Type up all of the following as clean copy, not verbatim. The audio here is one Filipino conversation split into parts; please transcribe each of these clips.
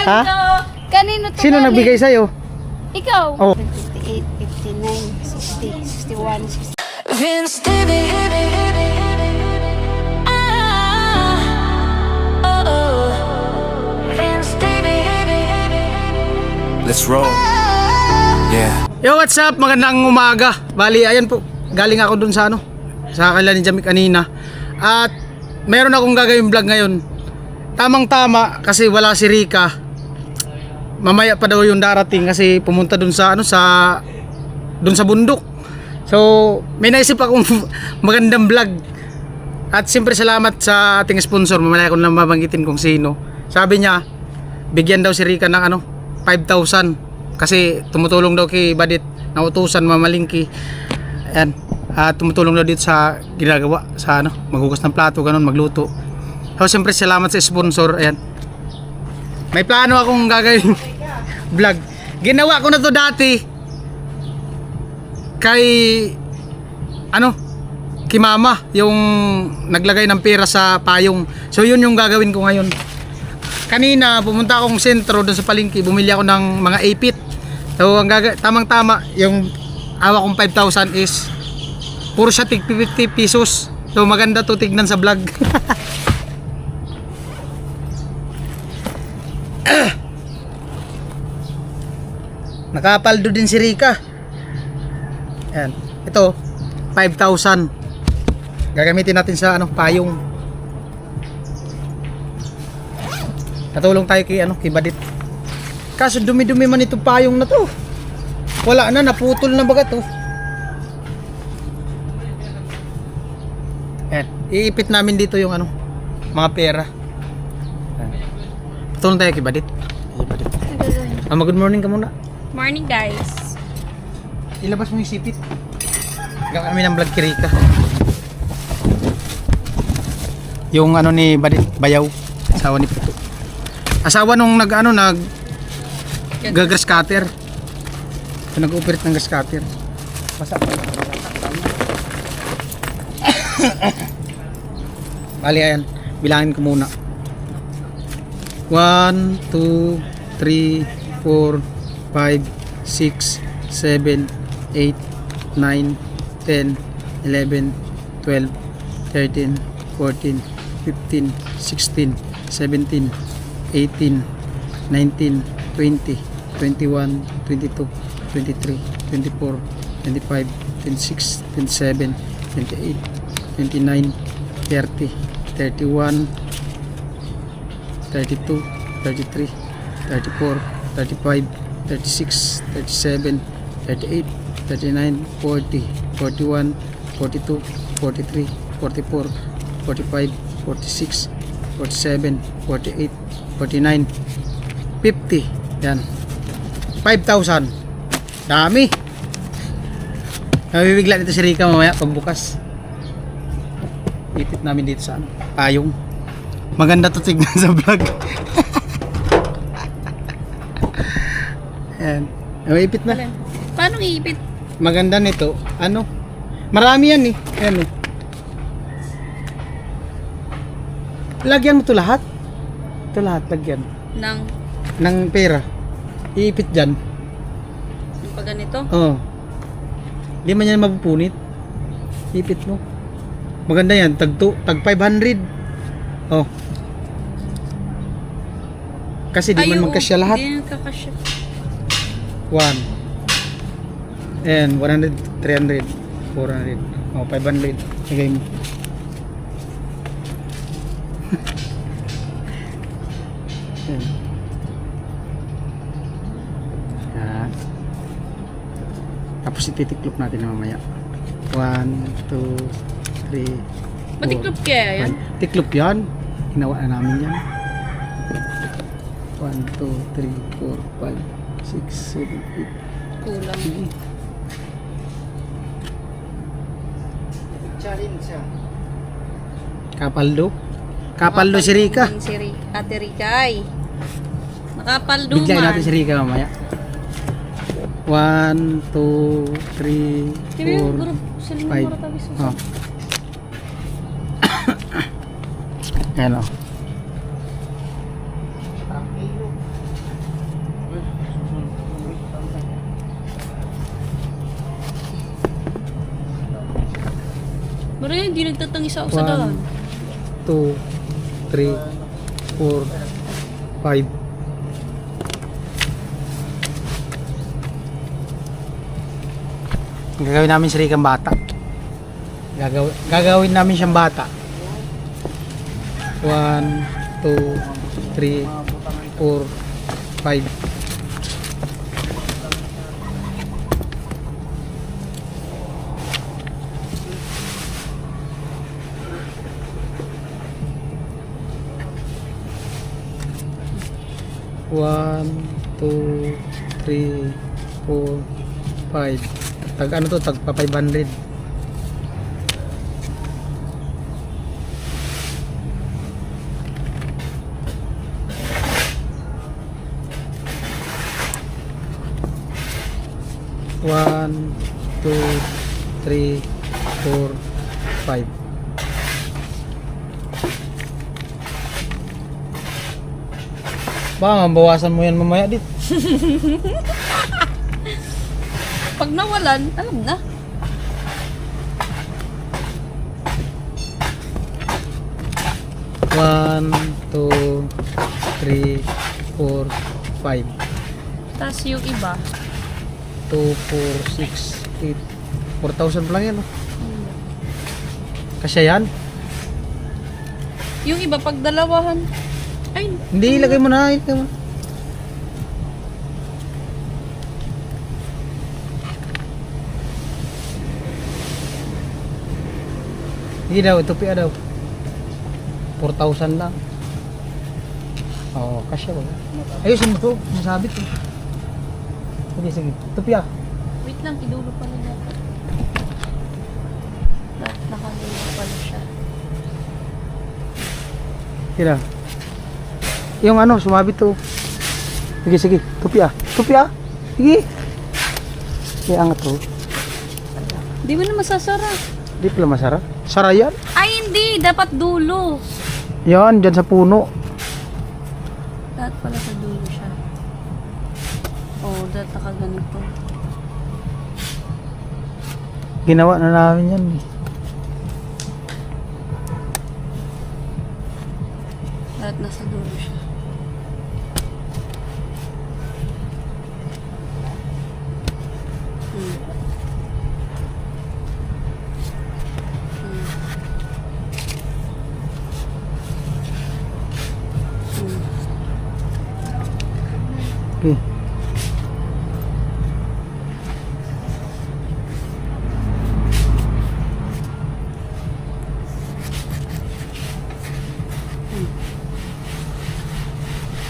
Ha? Kanino to? Sino nagbigay sa'yo? Ikaw. Oh. 58, 59, 60, 61, 60. Vince David. Vince David. Let's roll. Yeah. Yo, what's up? Magandang umaga. Bali, ayan po. Galing ako dun sa sa kanila ni Jamie kanina. At meron akong gagawin vlog ngayon. Tamang-tama kasi wala si Rika. Mamaya pa daw yung darating kasi pumunta dun sa dun sa bundok. So, may naisip akong magandang vlog. At siyempre salamat sa ating sponsor. Mamaya ko lang mabanggitin kung sino. Sabi niya, bigyan daw si Rika ng 5,000 kasi tumutulong daw kay Badit na utusan mamalingki. Ayan. Tumutulong daw dito sa ginagawa sa maghugas ng plato, ganun, magluto. So, siyempre salamat sa sponsor. Ayan. May plano akong gagawin vlog. Ginawa ko na to dati kay kay mama, yung naglagay ng pera sa payong. So yun yung gagawin ko ngayon. Kanina pumunta akong sentro doon sa palengke, bumili ako ng mga ipit. So ang tamang-tama yung awa kong 5,000 is puro siya tig 50 pesos. So maganda to tignan sa vlog. Nakapaldo din si Rika. Ayan. Ito 5,000. Gagamitin natin sa payong. Natulong tayo kay Badit. Kaso dumi-dumi man itong payong na to. Wala na, naputol na baga to. Ayan. Iipit namin dito yung mga pera. Ayan. Patulong tayo kay Badit. Good morning ka muna. Morning, guys. Ilabas mo yung sipit. Gawin kami ng vlog kay Rika. Yung ni Badit, Bayaw, asawa ni Puto. Asawa nung grass cutter. Nag-operate ng grass cutter. Basta pa. Bali, ayan. Bilangin ko muna. 1, 2, 3, 4, 5, 6, 7, 8, 9, 10, 11, 12, 13, 14, 15, 16, 17, 18, 19, 20, 21, 22, 23, 24, 25, 26, 27, 28, 29, 30, 31, 32, 33, 34, 35, 36, 37, 38, 39, 40, 41, 42, 43, 44, 45, 46, 47, 48, 49, 50. Yan. 5,000. Dami. Nabibigla nito si Rika mamaya pagbukas. Ipit namin dito sa payong. Maganda to tignan sa vlog. Ayan. Ipit na. Paano iipit? Maganda nito. Marami yan eh. Ayan eh. Lagyan mo to lahat. Ito lahat lagyan. Ng pera. Iipit dyan. Yung pag ganito? Oo. Hindi man yan mapupunit. Ipit mo. Maganda yan. Tag 500. Oh. Kasi di man magkasya lahat. Hindi magkakasya. 1 and 100, 300, 400, 500. Lagay mo. Yan. Tapos ititiklop natin mamaya. 1, 2, 3. Matiklop kaya yan? Tiklop yan. Ginawa na namin yan. 1, 2, 3, 4, 5, 6, 7, 8. Kulang. Kapaldo si Rika. Si Ate Rika ay. Nakapaldo man. Bigyan natin si Rika mamaya. 1, 2, 3, 4, 5. Oh. Ayan o. Pero yan, hindi nagtatangis ako sa 1, daan. 2, 3, 4, 5. Gagawin namin si Rikang bata. Gagawin namin siyang bata. 1, 2, 3, 4, 5. One, two, three, 4, 5. Tag ano to? Tag pa 500. One, two, three, 4, 5. Baka mabawasan mo yan mamaya dit. Pag nawalan, alam na. One, two, three, 4, 5. Tapos yung iba, 2, 4, 6, 8. 4,000 pa lang yan. Oh. Kasya yan? yung iba pag dalawahan, ay, Hindi, ilagay mo na. Ilagay mo. Hindi daw, ito piya daw. 4,000 lang. Oo, kasya ba? Ayusin mo to, masabit eh. Sige, sige. Ito piya. wait lang, idulo pala dapat. Dapat nakadulo pala siya. Kira. Yung ano, sumabit to. Sige, sige. Ito piya. Ito piya. Sige. Sige, angat to. Di mo na masasara. Di pala masarap. Sara yan. Ay, hindi. Dapat dulo. Yan, dyan sa puno. Dapat pala sa dulo siya. Oo, dapat nakaganito. Ginawa na namin yan. Dapat nasa dulo siya. Okay.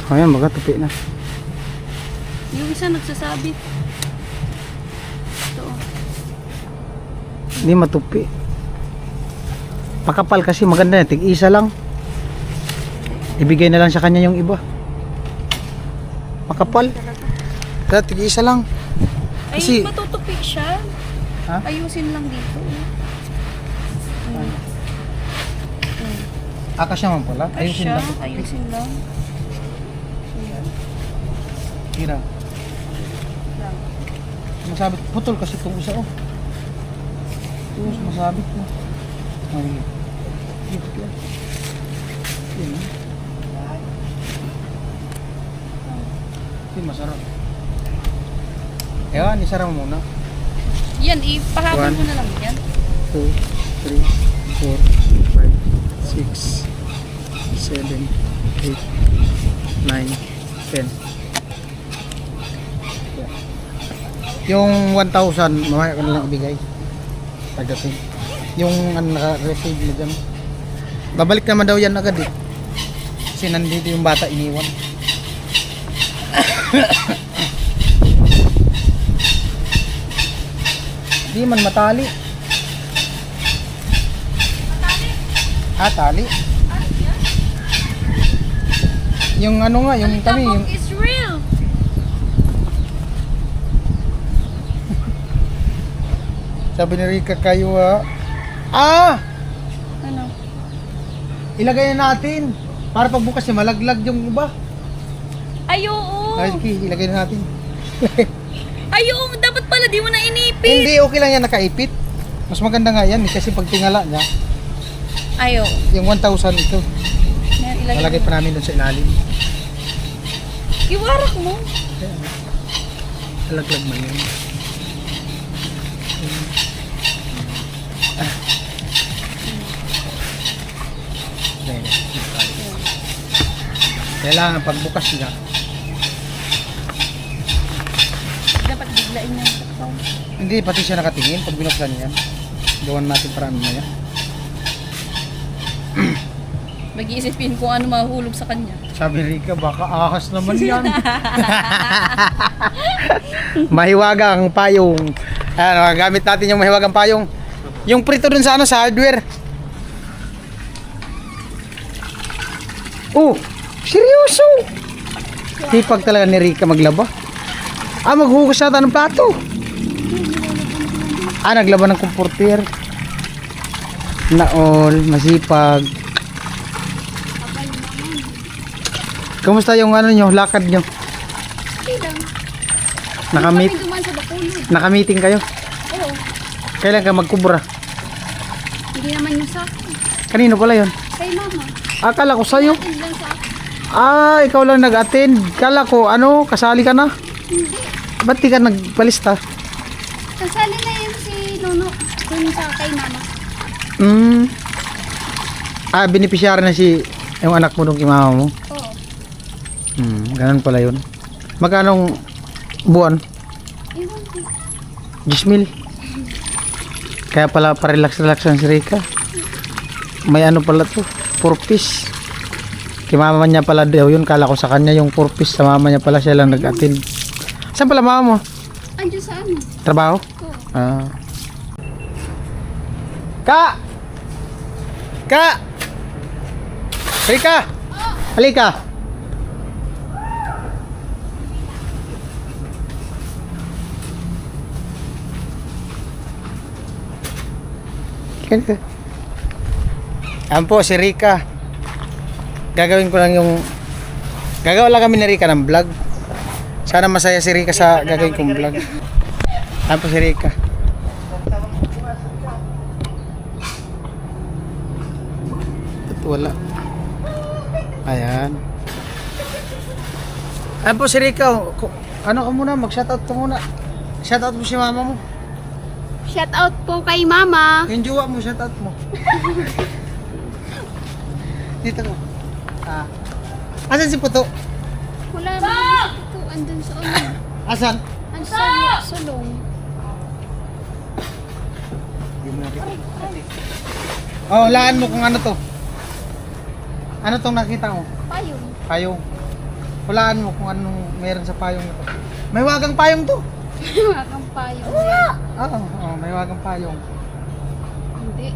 Ayan, baga tupi na. Yung isa nagsasabit. Ito. Hindi matupi. Pakapal kasi maganda yan. Tig-isa lang. Ibigay na lang sa kanya yung iba. Makapal. Kaya tig-isa lang. Ay, Kasi- matutupi siya. Ha? Ayusin lang dito. Akas siya man pala. Ayusin Siya, lang. ayusin lang. Tira. Masabit. Putol kasi itong isa oh. Ito, masabit mo. Ay. Dito yan. Yan. Ito masarap. Ewan, isara mo muna. Yan, ipahabol One. mo na lang yan. 2, 3, 4, 5, 6, 7, 8, 9, 10. Yung 1,000, mamaya ko na lang ibigay. Pagdating. Yung ano, naka-receive mo dyan. Babalik naman daw yan agad eh. Kasi nandito yung bata iniwan. Di man matali. Ah, tali. Yung ano nga, yung kami, yung is real. sabi ni Rika kayo ah, Ano? ilagay na natin para pagbukas niya malaglag yung iba. Ay, oo. Ay, sige, ilagay na natin. Ay, oo. Dapat pala di mo na inipit. Hindi, okay lang yan nakaipit. Mas maganda nga yan kasi pag tingala niya, Ayo. yung 1,000 ito, lalagay pa namin doon sa ilalim. Iwarak mo. Alaglag man yun. Kailangan pagbukas niya. Dapat biglain yung taktaw. Hindi, pati siya nakatingin pag binuksan niya. Gawan natin para mamaya. Mag-iisipin kung ano mahulog sa kanya. Sabi Rika, baka ahas naman yan. Mahiwagang payong. Ayan, gamit natin yung mahiwagang payong. Yung prito dun sa ano, sa hardware. Oh, seryoso? Tipag talaga ni Rika maglaba. Maghugas nata ng plato. Naglaba ng komporter. Naol, masipag. Kumusta yung ano nyo, lakad nyo? Okay lang. Nakamit, Kami dumaan sa Bacolod. nakamiting kayo? Oo. Kailan ka magkubra? Hindi naman yung sa akin. Kanino pala yun? Kay mama. Akala ko sa'yo. Atin lang sa akin. Ikaw lang nag-attend. Kala ko, kasali ka na? Hindi. Ba't di ka nagpalista? Kasali na yun si Nono. Dun sa kay mama. Beneficiary na si yung anak mo nung imama mo. Oo. Ganun pala yun. Magkanong buwan? Ewan ko. 10,000. Kaya pala pa-relax-relax ang si Rika. May ano pala to, 4 piece. Kay mama niya pala daw yun. Kala ko sa kanya yung 4 piece. Sa mama niya pala siya lang nag-attend. Saan pala mama mo? Andiyo sa ano? Trabaho? Oo. Ka! Rika! Halika! Ganito. Ayan po si Rika. Gagawin ko lang yung gagawa lang kami ni Rika ng vlog. Sana masaya si Rika sa gagawin kong vlog. Ayan po si Rika. Ito wala. Ayan. Ayan po si Rika. Ano ka muna? Mag-shoutout ka muna. Shoutout mo si mama mo. Shout out po kay mama. Yung jowa mo, shoutout mo. Dito ko. Asan si Puto? Wala na. Ito, andun sa ano. Asan? Andun sa sulong. Laan mo kung ano to. Ano tong nakita mo? Payong. Payong. Hulaan mo kung anong meron sa payong na to. May wagang payong to. Wakang payong. Oo, may wagang payong. Hindi.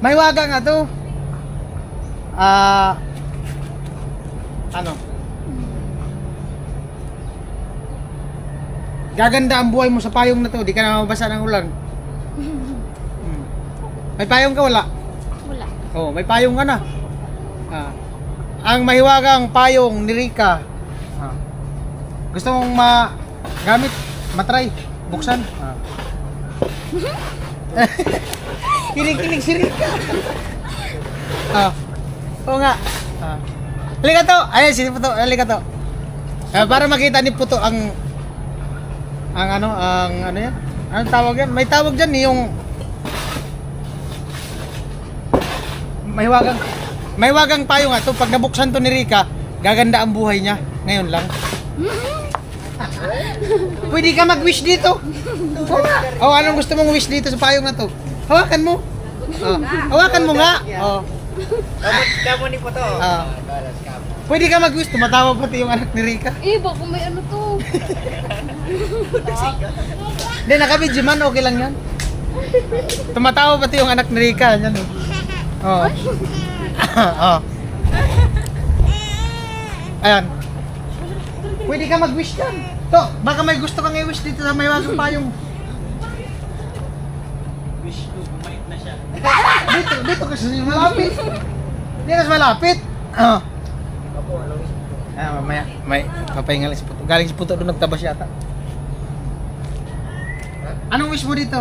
May waga nga to. Ano? Gaganda ang buhay mo sa payong na to. Di ka na mabasa ng ulan. May payong ka wala? Wala. Oh, may payong ka na. Ang mahiwagang payong ni Rika. Gusto mong magamit, matry, buksan. Kilig-kilig si Rika. Oo nga. Halika to. Ayan, si Puto. Halika to. Para makita ni Puto ang ano yan? Anong tawag yan? May tawag dyan yung may wagang payong nga to. Pag nabuksan to ni Rika, gaganda ang buhay niya. Ngayon lang. Pwede ka mag-wish dito. Anong gusto mong wish dito sa payong na to? Hawakan mo. Hawakan mo nga. Kamo ni po to. Pwede ka mag-wish. Tumatawa pati yung anak ni Rika. Baka may ano to. Hindi, nakabidyo man. Okay lang yan. Tumatawa pati yung anak ni Rika. Yan. Ayan. Pwede ka mag-wish yan. To, baka may gusto kang i-wish dito sa may wagang payong. Wish ko, bumait na siya. Dito kasi malapit. Dito kasi malapit. Mamaya, may papahingal si Puto. Galing si Puto doon nagtabas yata. Anong wish mo dito?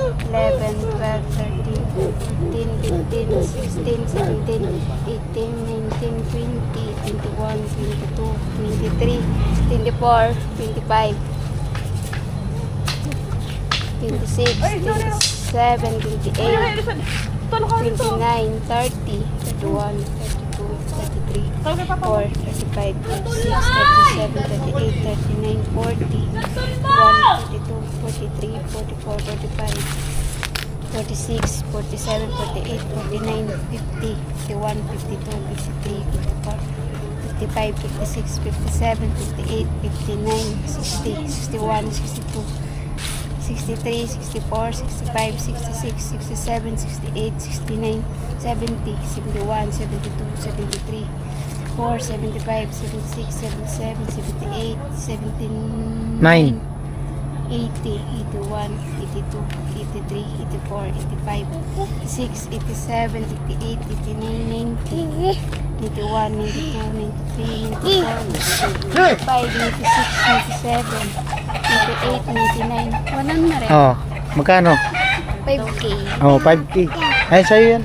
11, 12, 13, 14, 15, 16, 17, 18, 19, 20, 21, 22, 23, 24, 25, 26, 27, 28, 29, 30, 31, 32, 33, 34, 35, 36, 37, 38, 39, 40, 41, 42, 43, 44, 45, 46, 47, 48, 49, 50, 51, 52, 53, 54, 55, 56, 57, 58, 59, 60, 61, 62, 63, 64, 65, 66, 67, 68, 69, 70, 71, 72, 73, 4, 75, 76, 77, 78, 79, 80, 81, 82, 83, 84, 85, 86, 87, 88, 89, 90, 91, 92, 93, 94, 95, 96, 97, 98, 99, 100, Oh, magkano? 5K. Oh, 5K. Ay, sa'yo yan.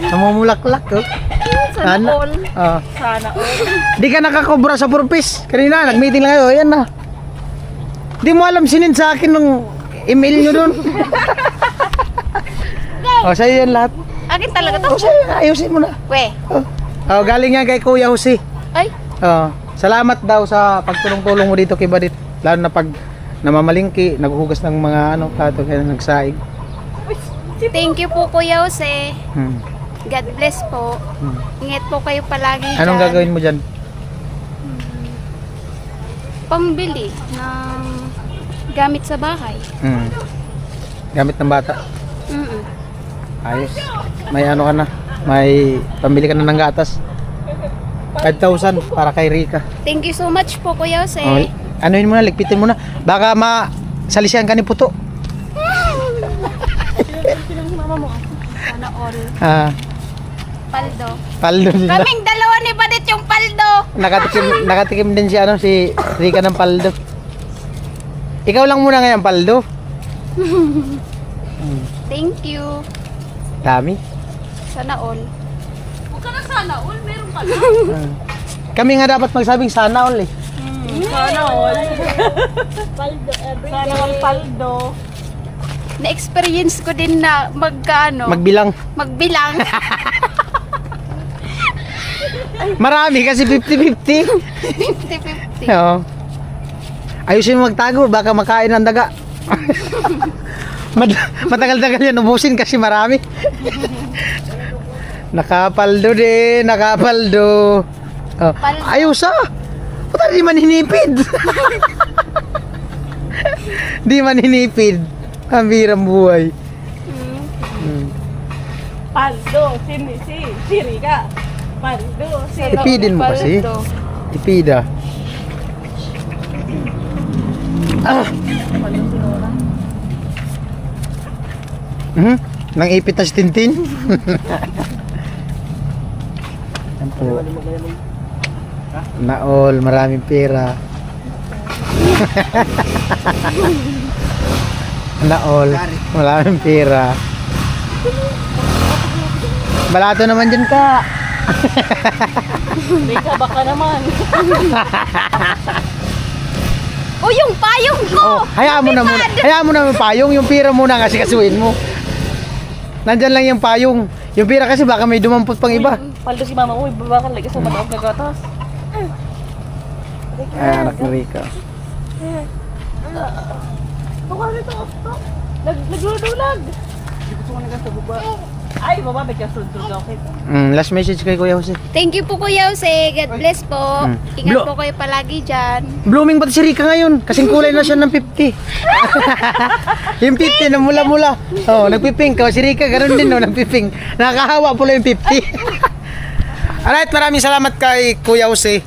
Namumulaklak, oh. Sana all. Oh. Sana all. Di ka nakakobra sa purpose. Kanina, nag-meeting lang kayo. Ayan na. Di mo alam sinin sa akin nung email nyo dun. Oh, sa'yo yan lahat. Akin talaga to. Oh, sa'yo yan. Ayusin mo na. We. Oh, galing yan kay Kuya Jose. Ay. Oh, salamat daw sa pagtulong-tulong mo dito kay Badit. Lalo na pag namamalingki, naghuhugas ng mga plato kaya nagsaing. Thank you po Kuya Jose. Hmm. God bless po. Ingat po kayo palagi Anong dyan. gagawin mo dyan? Pangbili ng gamit sa bahay. Hmm. Gamit ng bata. Mm-mm. Ayos. May ano ka na. May pambili ka na ng gatas. 5,000 para kay Rika. Thank you so much po Kuya Jose. Oh, anuhin mo na, ligpitin mo na. Baka masalisihan ka ni Puto. Sana all. Ah, Paldo. paldo nila. Kaming dalawa ni Badit yung paldo. Nakatikim din si Rika ng paldo. Ikaw lang muna ngayon paldo. Thank you. Dami. Sana all. Huwag ka na sana all. Meron ka na. Kami nga dapat magsabing sana all eh. Sana all. Sana all paldo. Na-experience ko din na Magbilang. magbilang. Marami kasi 50-50. 50-50. Oo. Ayusin mo magtago, baka makain ng daga. Matagal-tagal yan, ubusin kasi marami. Nakapaldo din, nakapaldo. Oh. Paldo. Ayos ah! Puta, di man hinipid. Di man hinipid. Ang birang buhay. Paldo. Si Rika. Paldo. Si Ipidin mo kasi. Paldo. Ipida. Ah! Nang ipit na si Tintin. Yan po. Naol, maraming pera. Naol, maraming pera. Balato naman dyan ka. Rika, baka naman. Oh, yung payong ko! Oh, hayaan mo na muna. Hayaan mo na yung payong. Yung pira muna kasi kasuin mo. Nandyan lang yung payong. Yung pira kasi baka may dumampot pang iba. Paldo si mama. Uy, baka lagi sa mataog na gatas. Ay, anak ni Rika. Baka nito. Nagludulag. Gusto ko na sa buba. Ay, baba, may kasunod okay. Last message kay Kuya Jose. Thank you po Kuya Jose. God bless po. Ingat Blo- po kayo palagi dyan. Blooming pati si Rika ngayon. Kasing kulay na siya ng 50. Yung 50 na mula-mula. Oh, nagpipink. Si Rika, ganoon din no, nagpipink. Nakakahawa pula yung 50. Alright, maraming salamat kay Kuya Jose.